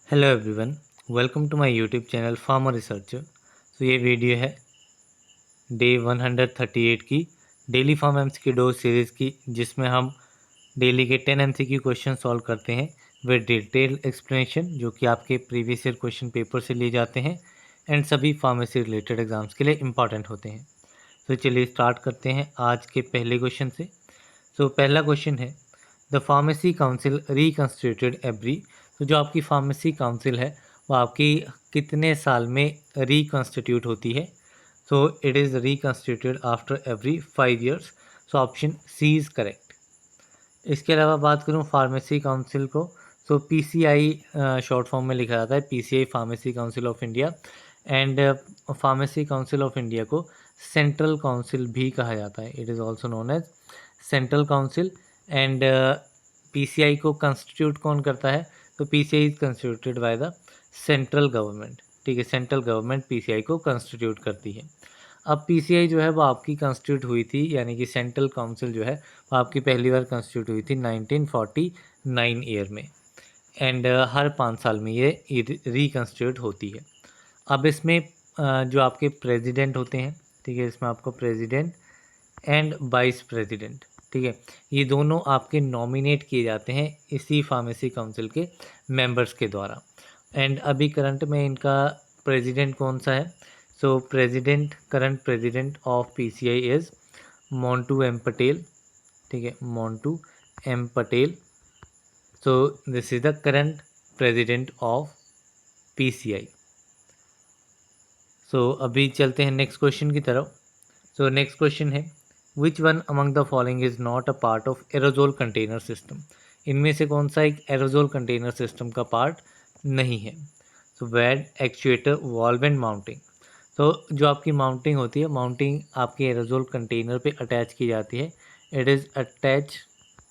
Hello everyone, welcome to my YouTube channel farmer researcher. तो ये video है day 138 की डेली फार्म एमसीक्यू सीरीज़ की, जिसमें हम डेली के 10 एमसीक्यू क्वेश्चन सॉल्व करते हैं विद डिटेल एक्सप्लेनेशन, जो कि आपके प्रीवियस ईयर क्वेश्चन पेपर से लिए जाते हैं एंड सभी फार्मेसी रिलेटेड एग्जाम्स के लिए इम्पॉर्टेंट होते हैं। तो चलिए स्टार्ट करते हैं आज के पहले क्वेश्चन से। तो पहला क्वेश्चन है, द फार्मेसी काउंसिल रिकंस्टिट्यूटेड एवरी। तो जो आपकी फार्मेसी काउंसिल है वो आपकी कितने साल में रिकंस्टिट्यूट होती है? So it is reconstituted after every 5 years। So option C is correct. इसके अलावा बात करूँ फार्मेसी काउंसिल को, सो पीसीआई शॉर्ट फॉर्म में लिखा जाता है, PCI pharmacy council of India. And pharmacy council of India को सेंट्रल काउंसिल भी कहा जाता है, it is also known as central council. And PCI को कंस्टिट्यूट कौन करता है? तो PCI is constituted by the central government. ठीक है, सेंट्रल गवर्नमेंट पीसीआई को कंस्टिट्यूट करती है। अब पीसीआई जो है वो आपकी कंस्टिट्यूट हुई थी, यानी कि सेंट्रल काउंसिल जो है वो आपकी पहली बार कंस्टिट्यूट हुई थी 1949 ईयर में। एंड हर 5 साल में ये रिकंस्टिट्यूट होती है। अब इसमें जो आपके प्रेसिडेंट होते हैं, ठीक है, इसमें आपको प्रेसिडेंट एंड वाइस प्रेसिडेंट, ठीक है, ये दोनों आपके नॉमिनेट किए जाते हैं इसी फार्मेसी काउंसिल के मेंबर्स के द्वारा। एंड अभी करंट में इनका प्रेसिडेंट कौन सा है? So president, current president of PCI is Montu M Patel. ठीक है, Montu M Patel. So this is the current president of PCI. So अभी चलते हैं नेक्स्ट क्वेश्चन की तरफ। सो नेक्स्ट क्वेश्चन है, which one among the following is not a part of aerosol container system. इनमें से कौन सा एक एरोजोल कंटेनर सिस्टम का पार्ट नहीं है? सो वैड, एक्चुएटर, वॉल्व एंड माउंटिंग। तो जो आपकी माउंटिंग होती है, माउंटिंग आपके एरोजोल कंटेनर पे अटैच की जाती है। It is attach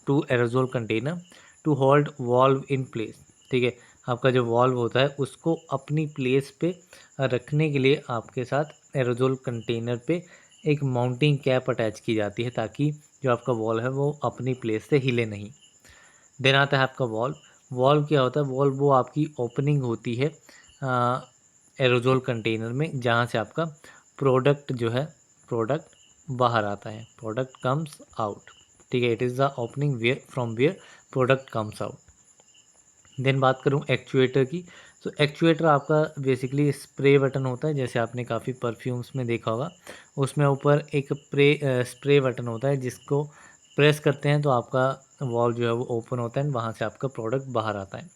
to aerosol container to hold valve in place. ठीक है, आपका जो वॉल्व होता है उसको अपनी प्लेस पे रखने के लिए आपके साथ एरोजोल कंटेनर पे एक माउंटिंग कैप अटैच की जाती है, ताकि जो आपका वॉल्व है वो अपनी प्लेस से हिले नहीं। देन आता है आपका वॉल्व। वॉल्व क्या होता है? वॉल्व वो आपकी ओपनिंग होती है एरोजोल कंटेनर में, जहाँ से आपका प्रोडक्ट जो है, प्रोडक्ट बाहर आता है, प्रोडक्ट कम्स आउट। ठीक है, it is the opening where from where product comes out. Then बात करूँ एक्चुएटर की, तो एक्चुएटर आपका बेसिकली स्प्रे बटन होता है, जैसे आपने काफ़ी परफ्यूम्स में देखा होगा, उसमें ऊपर एक स्प्रे बटन होता है, जिसको प्रेस करते हैं तो आपका वॉल्व जो है वो ओपन होता है, वहाँ से आपका प्रोडक्ट बाहर आता है।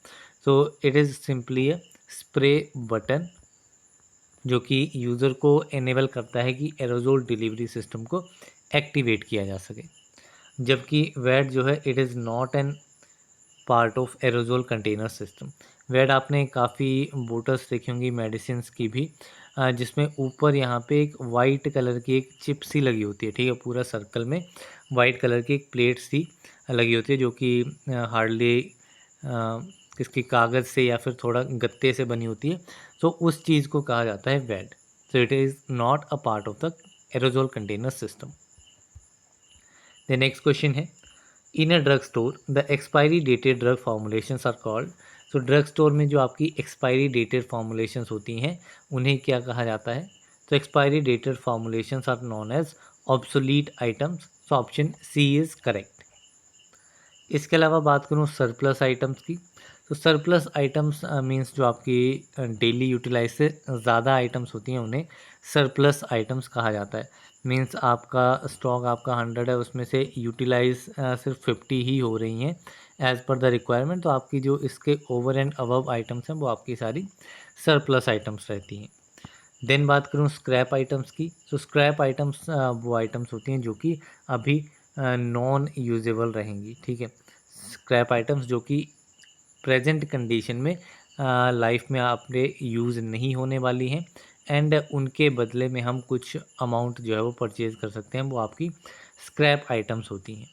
So it is simply a spray button, जो कि यूज़र को इनेबल करता है कि एरोजोल डिलीवरी सिस्टम को एक्टिवेट किया जा सके। जबकि वैट जो है, it is not an part of aerosol container system. Vat आपने काफ़ी बोटल्स देखी होंगी मेडिसिन की भी, जिसमें ऊपर यहाँ पे एक वाइट कलर की एक चिप सी लगी होती है। ठीक है, पूरा सर्कल में वाइट कलर की एक प्लेट सी लगी होती है, जो कि हार्डली किसकी कागज़ से या फिर थोड़ा गत्ते से बनी होती है। तो उस चीज़ को कहा जाता है VAT. So it is not a part of the aerosol container system. The next question है, in a drug store the expiry dated drug formulations are called. So drug store में जो आपकी एक्सपायरी डेटेड फॉर्मुलेशंस होती हैं उन्हें क्या कहा जाता है? तो expiry dated formulations are known as obsolete items. So option C is correct. इसके अलावा बात करूँ सरप्लस आइटम्स की, तो सरप्लस आइटम्स मींस जो आपकी डेली यूटिलाइज से ज़्यादा आइटम्स होती हैं उन्हें सरप्लस आइटम्स कहा जाता है। मींस आपका स्टॉक आपका 100 है, उसमें से यूटिलाइज सिर्फ 50 ही हो रही हैं एज़ पर द रिक्वायरमेंट, तो आपकी जो इसके ओवर एंड अबव आइटम्स हैं वो आपकी सारी सरप्लस आइटम्स रहती हैं। देन बात करूँ स्क्रैप आइटम्स की, तो स्क्रैप आइटम्स वो आइटम्स होती हैं जो कि अभी नॉन यूजेबल रहेंगी। ठीक है, स्क्रैप आइटम्स जो कि प्रेजेंट कंडीशन में लाइफ में आपने यूज़ नहीं होने वाली हैं, एंड उनके बदले में हम कुछ अमाउंट जो है वो परचेज़ कर सकते हैं, वो आपकी स्क्रैप आइटम्स होती हैं।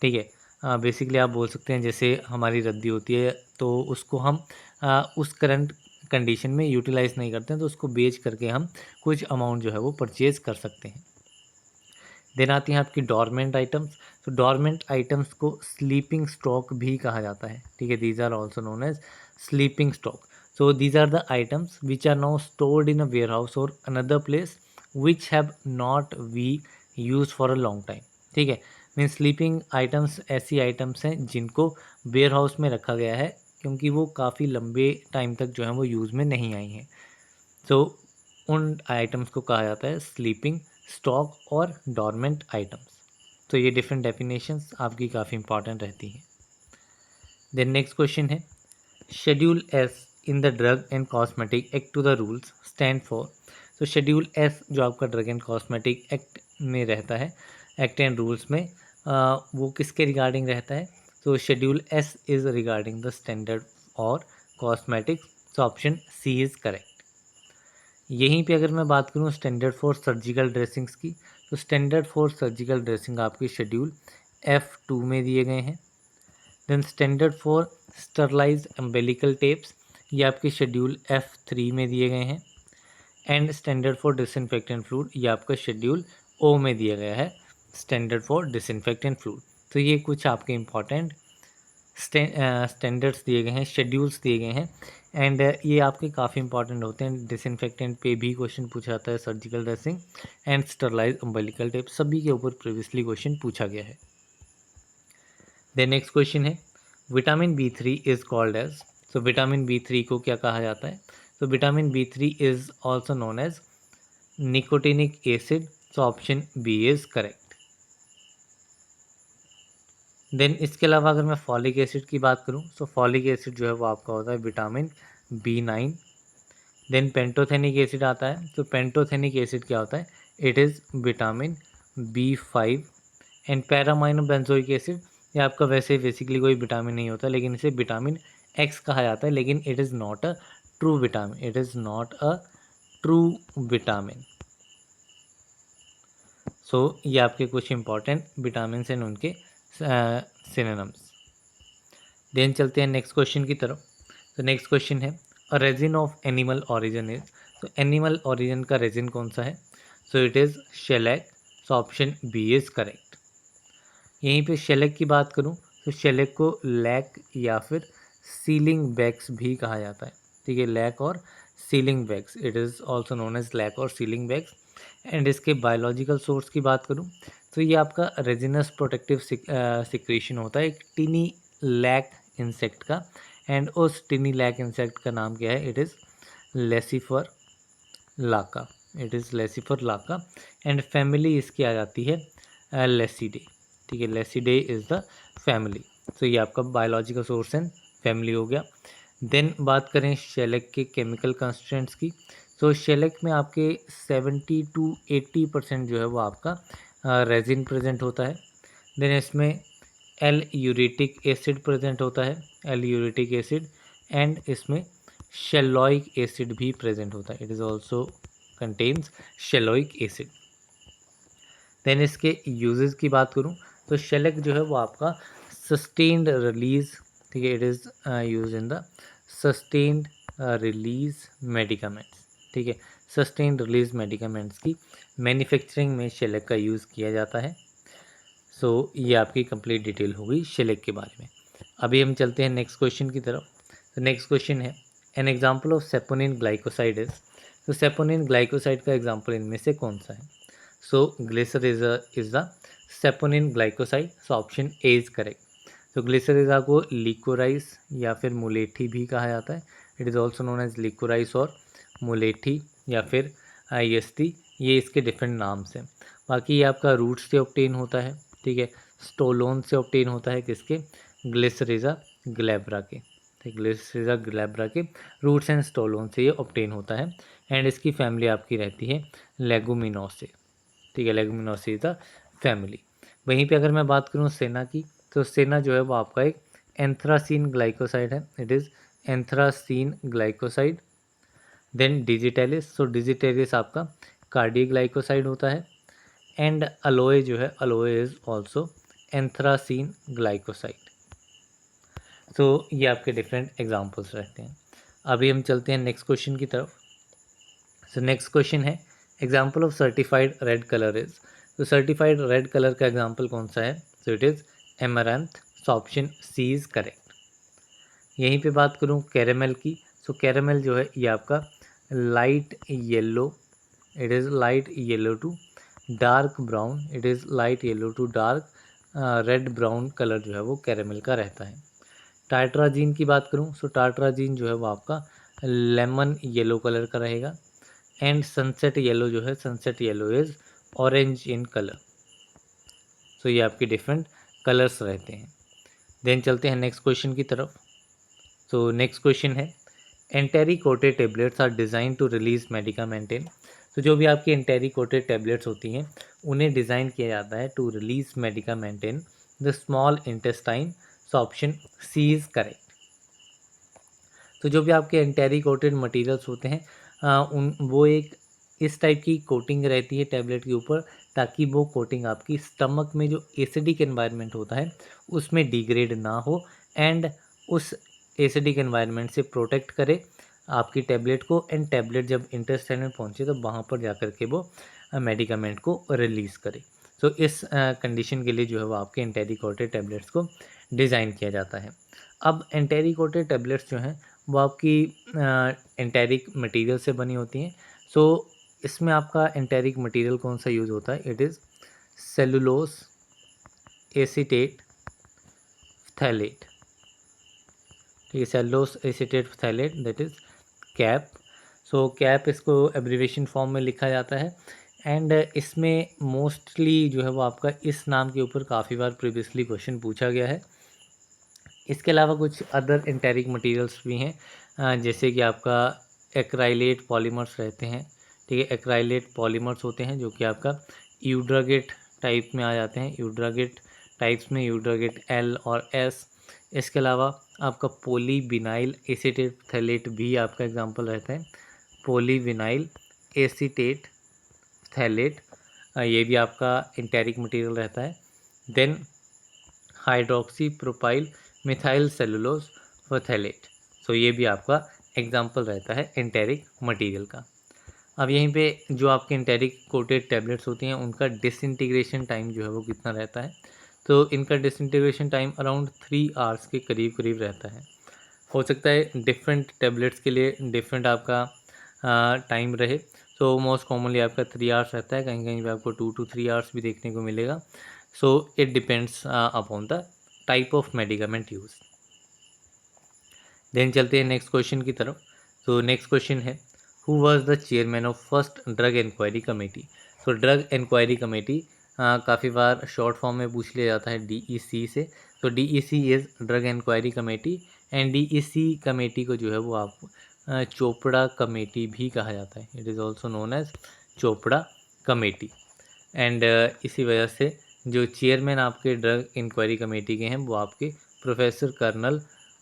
ठीक है, बेसिकली आप बोल सकते हैं जैसे हमारी रद्दी होती है, तो उसको हम उस करंट कंडीशन में यूटिलाइज़ नहीं करते हैं, तो उसको बेच करके हम कुछ अमाउंट जो है वो परचेज़ कर सकते हैं। देन आती हैं आपकी डॉर्मेंट आइटम्स। तो डॉर्मेंट आइटम्स को स्लीपिंग स्टॉक भी कहा जाता है, ठीक है, these are also known as sleeping stock. So these are the items which are now stored in a warehouse or another place which have not we used for a long time, ठीक है। Mean sleeping items ऐसी items हैं जिनको ware house में रखा गया है क्योंकि वो काफ़ी लंबे टाइम तक जो है वो यूज़ में नहीं आई हैं। तो उन आइटम्स को कहा जाता है स्लीपिंग स्टॉक और डॉर्मेंट आइटम्स। तो ये डिफरेंट डेफिनेशंस आपकी काफ़ी इंपॉर्टेंट रहती हैं। देन नेक्स्ट क्वेश्चन है schedule S in the drug and cosmetic act to the rules stand for. तो शेड्यूल एस जो आपका ड्रग एंड कॉस्मेटिक एक्ट में रहता है, एक्ट एंड रूल्स में, वो किसके रिगार्डिंग रहता है? तो schedule S is regarding the standard और cosmetics. So option C is correct. यहीं पे अगर मैं बात करूँ स्टैंडर्ड फॉर सर्जिकल ड्रेसिंग्स की, तो स्टैंडर्ड फॉर सर्जिकल ड्रेसिंग आपकी शेड्यूल F2 में दिए गए हैं। Then standard for sterilise umbilical tapes ये आपके शेड्यूल F3 में दिए गए हैं। And standard for disinfectant fluid ये आपका शेड्यूल O में दिया गया है, स्टैंडर्ड फॉर डिसइंफेक्टेंट फ्लूइड। तो ये कुछ आपके इंपॉर्टेंट स्टैंडर्ड्स दिए गए हैं, शेड्यूल्स दिए गए हैं। एंड ये आपके काफ़ी इंपॉर्टेंट होते हैं। डिसइंफेक्टेंट पे भी क्वेश्चन पूछा जाता है, surgical dressing and sterilise umbilical tape सभी के ऊपर प्रीवियसली क्वेश्चन पूछा गया है। देन नेक्स्ट क्वेश्चन है vitamin B3 is called as. तो विटामिन B3 को क्या कहा जाता है? तो vitamin B3 is also known as nicotinic acid. So option B is correct. Then इसके अलावा अगर मैं फॉलिक एसिड की बात करूं तो फॉलिक एसिड जो है वो आपका होता है vitamin B9। Then pantothenic acid आता है। तो पेंटोथेनिक एसिड क्या होता है? It is vitamin B5। And para-amino benzoic acid ये आपका वैसे बेसिकली कोई विटामिन नहीं होता, लेकिन इसे विटामिन X कहा जाता है, लेकिन it is not a true vitamin, it is not a true vitamin. So ये आपके कुछ इंपॉर्टेंट विटामिन एंड उनके सिनोनिम्स। देन चलते हैं नेक्स्ट क्वेश्चन की तरफ। तो नेक्स्ट क्वेश्चन है a resin of animal origin is. तो एनिमल ओरिजिन का रेजिन कौन सा है? So it is shellac. So option B is correct. यहीं पे शेलेक की बात करूं तो शेलेक को लैक या फिर सीलिंग बैग्स भी कहा जाता है, ठीक है, लैक और sealing bags, it is also known as lac और सीलिंग बैग्स। एंड इसके बायोलॉजिकल सोर्स की बात करूं तो ये आपका रेजिनस प्रोटेक्टिव सिक्रीशन होता है एक टिनी लैक इंसेक्ट का। एंड उस टिनी लैक इंसेक्ट का नाम क्या है? It is Laccifer Laka, it is Laccifer Laka. And family इसकी आ जाती है लेसिडे, ठीक है, लेसिडे इज़ द फैमिली। तो ये आपका बायोलॉजिकल सोर्स एंड फैमिली हो गया। देन बात करें शेलेक के केमिकल कंस्टिट्यूएंट्स की, तो शेलेक में आपके 70 to 80% जो है वो आपका रेजिन प्रेजेंट होता है। देन इसमें एल यूरेटिक एसिड प्रेजेंट होता है, एल यूरेटिक एसिड। एंड इसमें शेलॉइक एसिड भी प्रेजेंट होता है, it is also contains shellolic acid. Then इसके यूजेस की बात करूं तो शेलेक जो है वो आपका सस्टेन्ड रिलीज, ठीक है, it is use in the sustained release medicaments, ठीक है, सस्टेन्ड रिलीज मेडिकामेंट्स की मैन्युफैक्चरिंग में शेलेक का यूज़ किया जाता है। सो ये आपकी कंप्लीट डिटेल हो गई शेलेक के बारे में। अभी हम चलते हैं नेक्स्ट क्वेश्चन की तरफ। तो नेक्स्ट क्वेश्चन है an example of saponin glycoside is. तो सेपोनिन ग्लाइकोसाइड का एग्जाम्पल इनमें से कौन सा है? So glycyrrhiza is the saponin glycoside. So option A is correct. तो ग्लिसरीजा को लिकोराइस या फिर मुलेठी भी कहा जाता है, it is also known as liquorice और मुलेठी या फिर आईएसटी, ये इसके डिफरेंट नाम्स हैं। बाकी ये आपका रूट से ऑब्टेन होता है, ठीक है, स्टोलोन से ऑब्टेन होता है, किसके? ग्लिसरीजा ग्लैब्रा के, ठीक, ग्लिसरीजा ग्लैब्रा के रूट्स एंड स्टोलोन से ये ऑब्टेन होता है। एंड इसकी फैमिली आपकी रहती है लेगुमिनोसे, ठीक है, लेगुमिनोसे इज द फैमिली। वहीं पे अगर मैं बात करूँ सेना की, तो सेना जो है वो आपका एक एंथ्रासीन ग्लाइकोसाइड है, it is anthracene glycoside. Then digitalis, so digitalis आपका कार्डियोग्लाइकोसाइड होता है। एंड अलोए जो है, aloe is also anthracene glycoside. तो ये आपके डिफरेंट एग्जांपल्स रहते हैं। अभी हम चलते हैं नेक्स्ट क्वेश्चन की तरफ। सो नेक्स्ट क्वेश्चन है example of certified red colour is. तो सर्टिफाइड रेड कलर का एग्जाम्पल कौन सा है? So it is amaranth. So option C is correct. यहीं पे बात करूँ कैरेमल की, सो कैरेमल जो है ये आपका light yellow, it is light yellow to dark brown, it is light yellow to dark red brown colour जो है वो कैरेमल का रहता है। टार्ट्राजीन की बात करूँ, सो टार्ट्राजीन जो है वो आपका लेमन येलो कलर का रहेगा। एंड सनसेट येलो जो है, sunset yellow is orange in colour. So ये आपके डिफरेंट कलर्स रहते हैं। देन चलते हैं नेक्स्ट क्वेश्चन की तरफ। तो नेक्स्ट क्वेश्चन है enteric coated tablets are design to release medicament in. तो जो भी आपकी एंटेरी कोटेड टेबलेट्स होती हैं उन्हें डिज़ाइन किया जाता है to release medicament in the small intestine. So option C is correct. तो जो भी आपके एंटेरी कोटेड मटीरियल्स होते हैं वो एक इस टाइप की कोटिंग रहती है टैबलेट के ऊपर, ताकि वो कोटिंग आपकी स्टमक में जो एसिडिक एनवायरनमेंट होता है उसमें डिग्रेड ना हो एंड उस एसिडिक एनवायरनमेंट से प्रोटेक्ट करे आपकी टैबलेट को। एंड टैबलेट जब इंटेस्टाइन में पहुंचे तो वहाँ पर जाकर के वो मेडिकामेंट को रिलीज़ करे। तो इस कंडीशन के लिए जो है वो आपके एंटेरी कोटेड टैबलेट्स को डिज़ाइन किया जाता है। अब एंटेरी कोटेड टैबलेट्स जो हैं वो आपकी एंटेरिक मटेरियल से बनी होती हैं। सो इसमें आपका एंटेरिक मटेरियल कौन सा यूज़ होता है? It is cellulose acetate phthalate. ठीक है, cellulose acetate phthalate that is cap. So cap इसको एब्रीवेशन फॉर्म में लिखा जाता है। एंड इसमें मोस्टली जो है वो आपका इस नाम के ऊपर काफ़ी बार प्रीवियसली क्वेश्चन पूछा गया है। इसके अलावा कुछ अदर एंटेरिक मटेरियल्स भी हैं जैसे कि आपका एक्राइलेट पॉलीमर्स रहते हैं। ठीक है, एक्राइलेट पॉलीमर्स होते हैं जो कि आपका यूड्रागेट टाइप में आ जाते हैं। यूड्रागेट टाइप्स में यूड्रागेट एल और एस। इसके अलावा आपका पॉलीविनाइल एसीटेट थैलेट भी आपका एग्जांपल रहता है। पॉलीविनाइल एसीटेट थैलेट ये भी आपका एंटेरिक मटेरियल रहता है। Then hydroxy propyl methyl cellulose phthalate. So ये भी आपका एग्जाम्पल रहता है एंटेरिक मटेरियल का। अब यहीं पे जो आपके एंटेरिक कोटेड टैबलेट्स होती हैं उनका डिसइंटीग्रेशन टाइम जो है वो कितना रहता है? तो इनका डिसइंटीग्रेशन टाइम अराउंड 3 आवर्स के करीब करीब रहता है। हो सकता है डिफरेंट टैबलेट्स के लिए डिफरेंट आपका टाइम रहे। सो मोस्ट कॉमनली आपका 3 आवर्स रहता है, कहीं कहीं पे आपको 2 to 3 आवर्स भी देखने को मिलेगा। So it depends upon the type of medicament use. Then चलते हैं नेक्स्ट क्वेश्चन की तरफ। तो नेक्स्ट क्वेश्चन है who was the chairman of first drug inquiry committee. तो ड्रग इंक्वायरी कमेटी काफ़ी बार शॉर्ट फॉर्म में पूछ लिया जाता है DEC से। तो DEC is drug inquiry committee. And DEC committee को जो है वो आप चोपड़ा कमेटी भी कहा जाता है। It is also known as Chopra committee. And इसी वजह से जो चेयरमैन आपके ड्रग इंक्वायरी कमेटी के हैं वो आपके प्रोफेसर कर्नल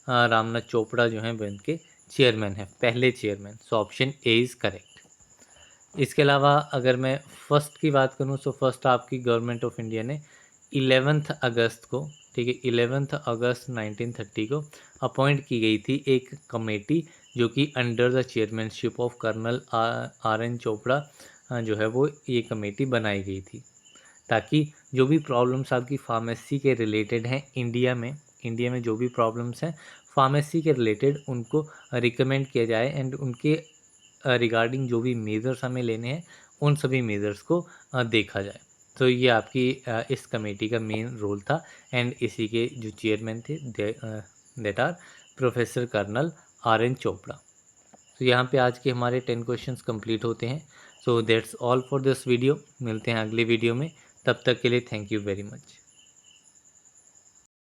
रामनाथ चोपड़ा जो हैं वो इनके चेयरमैन हैं, पहले chairman. So option A is correct. इसके अलावा अगर मैं फ़र्स्ट की बात करूं तो फर्स्ट आपकी गवर्नमेंट ऑफ इंडिया ने 11 अगस्त को, ठीक है, 11 अगस्त 1930 को अपॉइंट की गई थी एक कमेटी जो कि under the chairmanship of colonel RN Chopra जो है वो ये कमेटी बनाई गई थी, ताकि जो भी प्रॉब्लम्स आपकी फार्मेसी के रिलेटेड हैं इंडिया में जो भी प्रॉब्लम्स हैं फार्मेसी के रिलेटेड उनको रिकमेंड किया जाए एंड उनके रिगार्डिंग जो भी मेज़र्स हमें लेने हैं उन सभी मेज़र्स को देखा जाए। तो ये आपकी इस कमेटी का मेन रोल था। एंड इसी के जो चेयरमैन थे that are professor colonel RN Chopra. तो यहाँ पे आज के हमारे 10 क्वेश्चंस कंप्लीट होते हैं। So that's all for this video. मिलते हैं अगले वीडियो में, तब तक के लिए थैंक यू वेरी मच।